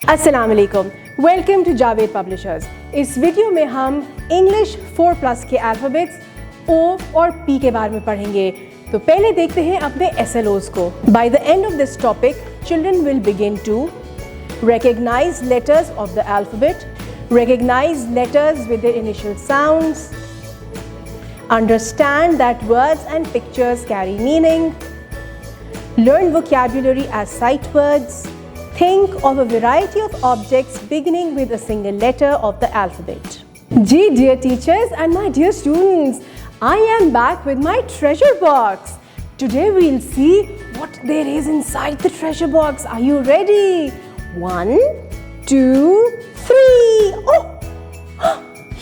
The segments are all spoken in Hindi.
अस्सलाम वालेकुम, वेलकम टू जावेद पब्लिशर्स। इस वीडियो में हम इंग्लिश 4+ के अल्फ़ाबेट्स ओ और पी के बारे में पढ़ेंगे। तो पहले देखते हैं अपने SLOs को। By the end of this topic, children will begin to recognize letters of the alphabet, recognize letters with their initial sounds, understand that words and pictures carry meaning, learn vocabulary as sight words, think of a variety of objects beginning with a single letter of the alphabet. Ji, dear teachers and my dear students, I am back with my treasure box. Today we'll see what there is inside the treasure box. Are you ready? 1, 2, 3. Oh!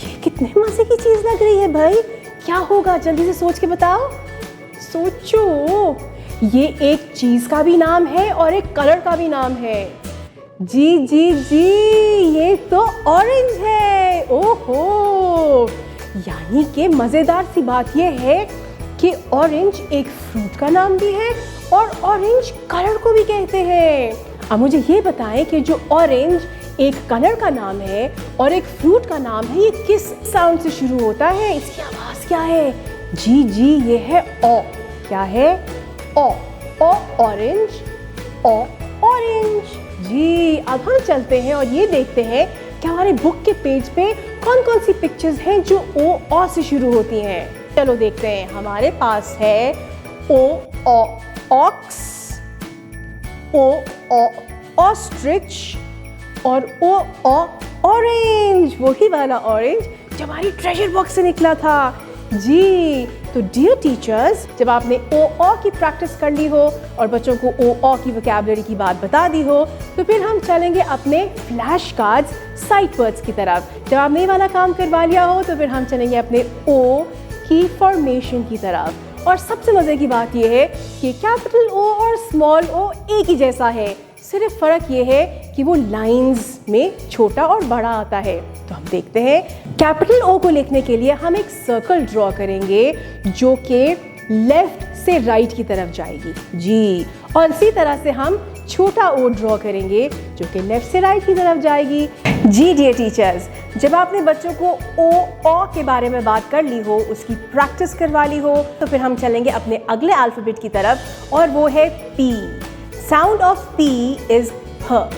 ये कितने मजे की चीज लग रही है भाई। क्या होगा, जल्दी से सोच के बताओ। सोचो। ये एक चीज का भी नाम है और एक कलर का भी नाम है। जी जी जी, ये तो ऑरेंज है। ओहो, यानी कि मजेदार सी बात ये है कि ऑरेंज एक फ्रूट का नाम भी है और ऑरेंज कलर को भी कहते हैं। अब मुझे ये बताएं कि जो ऑरेंज एक कलर का नाम है और एक फ्रूट का नाम है, ये किस साउंड से शुरू होता है? इसकी आवाज क्या है? जी जी, ये है ओ। क्या है? ओ ऑरेंज, ओ ऑरेंज। जी, अब हम चलते हैं और ये देखते हैं कि हमारे बुक के पेज पे कौन कौन सी पिक्चर्स हैं जो ओ से शुरू होती हैं। चलो देखते हैं। हमारे पास है ओ ऑक्स, ओ ऑस्ट्रिच और ओ ऑरेंज, वही वाला ऑरेंज जो हमारी ट्रेजर बॉक्स से निकला था। जी, तो डियर टीचर्स, जब आपने ओ की प्रैक्टिस कर ली हो और बच्चों को ओ की वोकैबुलरी की बात बता दी हो, तो फिर हम चलेंगे अपने फ्लैश कार्ड्स साइट वर्ड्स की तरफ। जब आपने ये वाला काम करवा लिया हो तो फिर हम चलेंगे अपने ओ की फॉर्मेशन की तरफ। और सबसे मज़े की बात यह है कि कैपिटल ओ और स्मॉल ओ एक ही जैसा है, सिर्फ फ़र्क ये है कि वो लाइंस में छोटा और बड़ा आता है। तो हम देखते हैं, कैपिटल ओ को लिखने के लिए हम एक सर्कल ड्रॉ करेंगे जो कि लेफ्ट से राइट की तरफ जाएगी। जी, और इसी तरह से हम छोटा ओ ड्रॉ करेंगे जो कि लेफ्ट से राइट की तरफ जाएगी। जी डियर टीचर्स, जब आपने बच्चों को ओ के बारे में बात कर ली हो, उसकी प्रैक्टिस करवा ली हो, तो फिर हम चलेंगे अपने अगले अल्फ़ाबेट की तरफ और वो है P. Sound of P is प।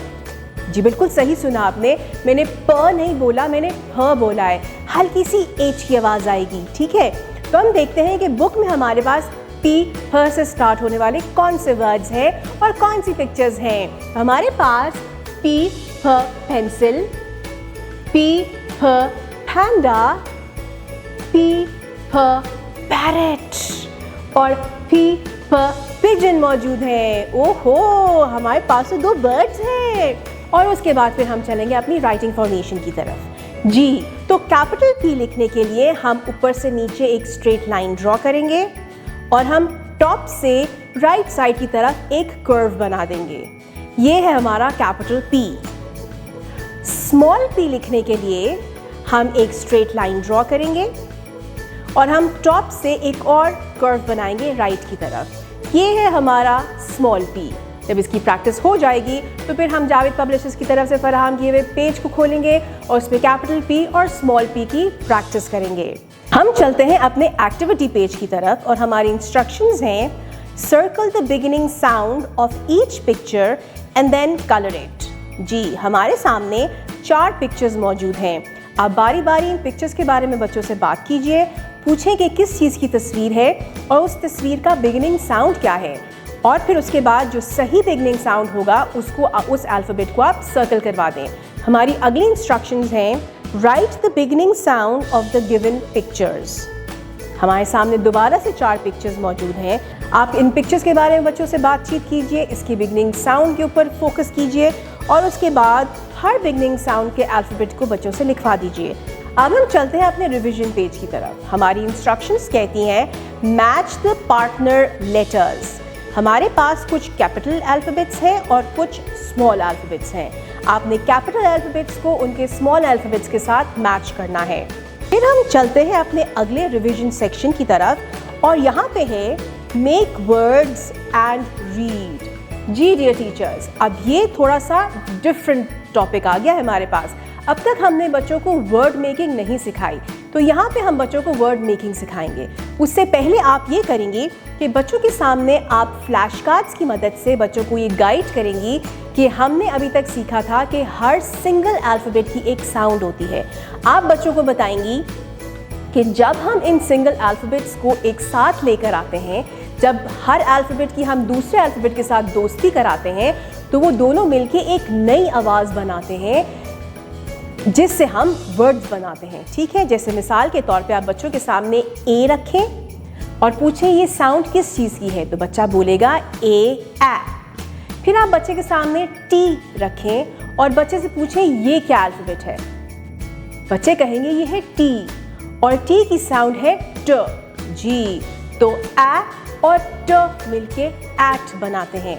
जी बिल्कुल सही सुना आपने, मैंने प नहीं बोला, मैंने प बोला है। हल्की सी एच की आवाज़ आएगी, ठीक है। तो हम देखते हैं कि बुक में हमारे पास पी प से स्टार्ट होने वाले कौन से वर्ड्स हैं और कौन सी पिक्चर्स हैं। हमारे पास पी प पेंसिल, पी प पैंडा, पी प पैरेट और पी प पिजन मौजूद हैं। ओहो, हमारे पास तो 2 बर्ड्स हैं। और उसके बाद फिर हम चलेंगे अपनी राइटिंग फॉर्मेशन की तरफ। जी, तो कैपिटल पी लिखने के लिए हम ऊपर से नीचे एक स्ट्रेट लाइन ड्रॉ करेंगे और हम टॉप से राइट साइड की तरफ एक कर्व बना देंगे। ये है हमारा कैपिटल पी। स्मॉल पी लिखने के लिए हम एक स्ट्रेट लाइन ड्रॉ करेंगे और हम टॉप से एक और कर्व बनाएंगे राइट की तरफ। ये है हमारा स्मॉल पी। जब इसकी प्रैक्टिस हो जाएगी तो फिर हम जावेद पब्लिशर्स की तरफ से फराहम किए हुए पेज को खोलेंगे और उस पर कैपिटल पी और स्मॉल पी की प्रैक्टिस करेंगे। हम चलते हैं अपने एक्टिविटी पेज की तरफ और हमारी इंस्ट्रक्शंस हैं, circle the beginning sound of each picture and then colour it. जी, हमारे सामने 4 पिक्चर्स मौजूद हैं। आप बारी बारी इन पिक्चर्स के बारे में बच्चों से बात कीजिए, पूछें कि किस चीज़ की तस्वीर है और उस तस्वीर का बिगिनिंग साउंड क्या है, और फिर उसके बाद जो सही बिगनिंग साउंड होगा उसको उस अल्फ़ाबेट को आप सर्कल करवा दें। हमारी अगली इंस्ट्रक्शंस हैं, right the beginning sound of the given pictures. हमारे सामने दोबारा से 4 पिक्चर्स मौजूद हैं। आप इन पिक्चर्स के बारे में बच्चों से बातचीत कीजिए, इसकी बिगनिंग साउंड के ऊपर फोकस कीजिए और उसके बाद हर बिगनिंग साउंड के अल्फ़ाबेट को बच्चों से लिखवा दीजिए। अब हम चलते हैं अपने रिविजन पेज की तरफ। हमारी इंस्ट्रक्शंस कहती हैं, मैच द पार्टनर लेटर्स। हमारे पास कुछ कैपिटल अल्फ़ाबेट्स हैं और कुछ स्मॉल अल्फ़ाबेट्स हैं। आपने कैपिटल अल्फ़ाबेट्स को उनके स्मॉल अल्फ़ाबेट्स के साथ मैच करना है। फिर हम चलते हैं अपने अगले रिवीजन सेक्शन की तरफ और यहाँ पे है मेक वर्ड्स एंड रीड। जी डियर टीचर्स, अब ये थोड़ा सा डिफरेंट टॉपिक आ गया है हमारे पास। अब तक हमने बच्चों को वर्ड मेकिंग नहीं सिखाई, तो यहाँ पे हम बच्चों को वर्ड मेकिंग सिखाएंगे। उससे पहले आप ये करेंगे कि बच्चों के सामने आप फ्लैश कार्ड्स की मदद से बच्चों को ये गाइड करेंगी कि हमने अभी तक सीखा था कि हर सिंगल अल्फ़ाबेट की एक साउंड होती है। आप बच्चों को बताएंगी कि जब हम इन सिंगल अल्फ़ाबेट्स को एक साथ लेकर आते हैं, जब हर अल्फ़ाबेट की हम दूसरे अल्फ़ाबेट के साथ दोस्ती कराते हैं, तो वो दोनों मिलके एक नई आवाज़ बनाते हैं जिससे हम वर्ड्स बनाते हैं। ठीक है, जैसे मिसाल के तौर पे आप बच्चों के सामने ए रखें और पूछें ये साउंड किस चीज़ की है, तो बच्चा बोलेगा ए। फिर आप बच्चे के सामने टी रखें और बच्चे से पूछें ये क्या अल्फ़ाबेट है, बच्चे कहेंगे ये है टी, और टी की साउंड है ट, जी। तो ए और ट मिलके एट बनाते हैं।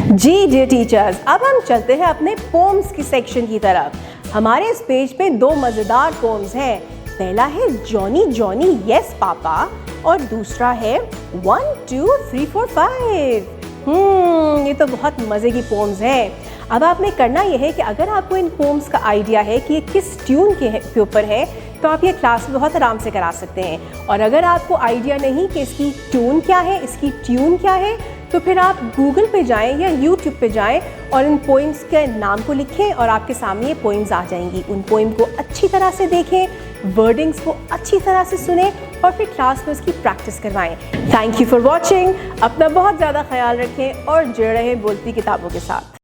जी डियर टीचर्स, अब हम चलते हैं अपने पोम्स की सेक्शन की तरफ। हमारे इस पेज पे दो मज़ेदार पोम्स हैं। पहला है जॉनी जॉनी यस पापा और दूसरा है 1 2 3 4 5। ये तो बहुत मज़े की पोम्स हैं। अब आपने करना यह है कि अगर आपको इन पोम्स का आइडिया है कि ये किस ट्यून के ऊपर है, तो आप ये क्लास में बहुत आराम से करा सकते हैं। और अगर आपको आइडिया नहीं कि इसकी ट्यून क्या है, इसकी ट्यून क्या है, तो फिर आप गूगल पे जाएं या यूट्यूब पे जाएं और इन पोइम्स के नाम को लिखें और आपके सामने ये पोइम्स आ जाएंगी। उन पोइम को अच्छी तरह से देखें, वर्डिंग्स को अच्छी तरह से सुने और फिर क्लास में उसकी प्रैक्टिस करवाएं। Thank you for watching. अपना बहुत ज़्यादा ख्याल रखें और जुड़े रहें बोलती किताबों के साथ।